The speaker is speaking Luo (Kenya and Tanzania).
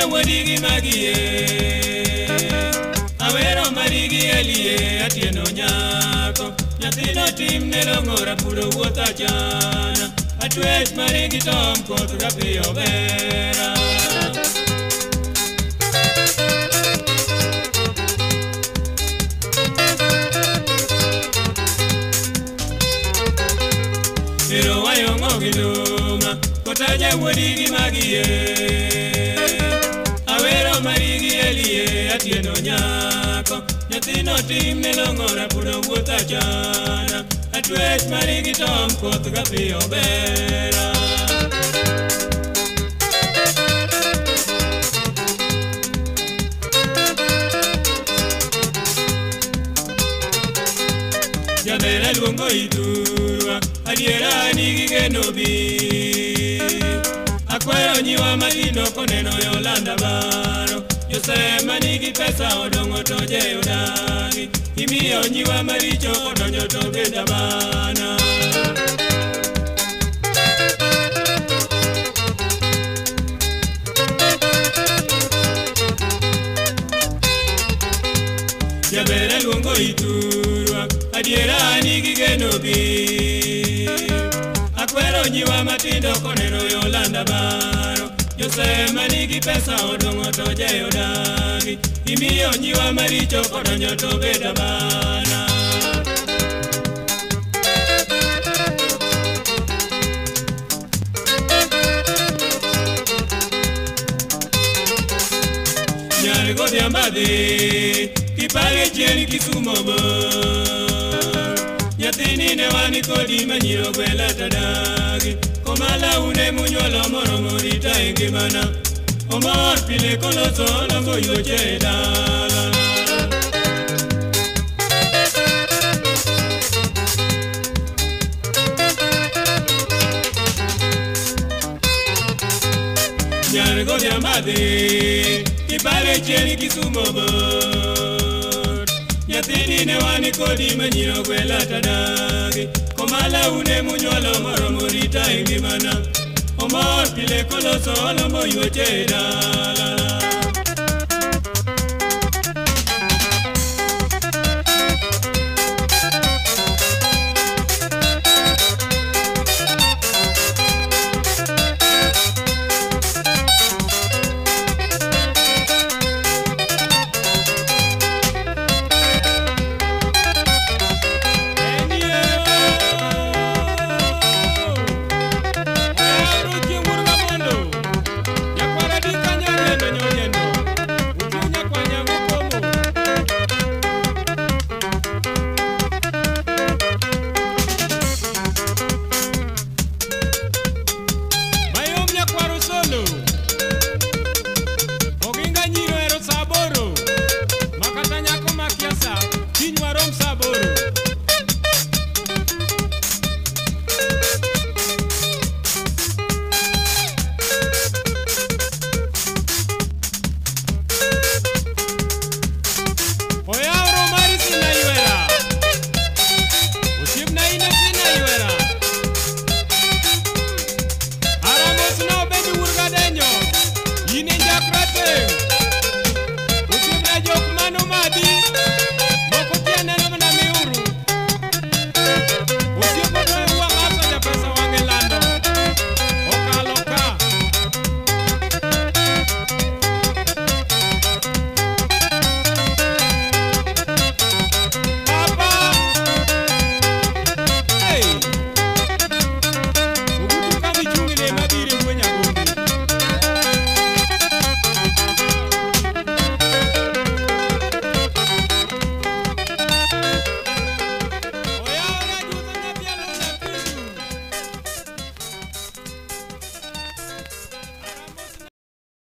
Kotaja wadigi magie Awero marigi elie atieno nyako Nyathino tim nelongora puro wuotha chana Atwech marigi tom koth kapio vera Pero wayongo giluma Kotaja wadigi magie Awero marigi elie atieno nyako Nyathino tim nelongora puro wuotha chana Atwech marigi tom koth kapio vera Jabera luongo iturwa Adiera nigi geno bi Akwayo nyiwa magino koneno Yolanda baro Josema nigi pesa odongo toje odagi Imiyo nyiwa maricho odonjo to beda bana Jabera luongo iturwa Adiera nigi geno bi Akwero nyiwa matindo koneno Yolanda baro Josema nigi pesa odongo toje odagi Imiyo nyiwa maricho odonjo to beda bana Nyar godhiambadhi Kipage chien Kisumo bor Nyathini ne wani kodi manyiro gwela tadagi Komala une munyuolo moro morita e ngimana Omor pile koloso longo yuoche dala Nyar godhiambadhi Kipage chien Kisumo bor Nyathini ne wani kodi manyiro gwela tadagi Komala une munyuolo moro morita e ngimana Omor pile koloso lombo yuoche dala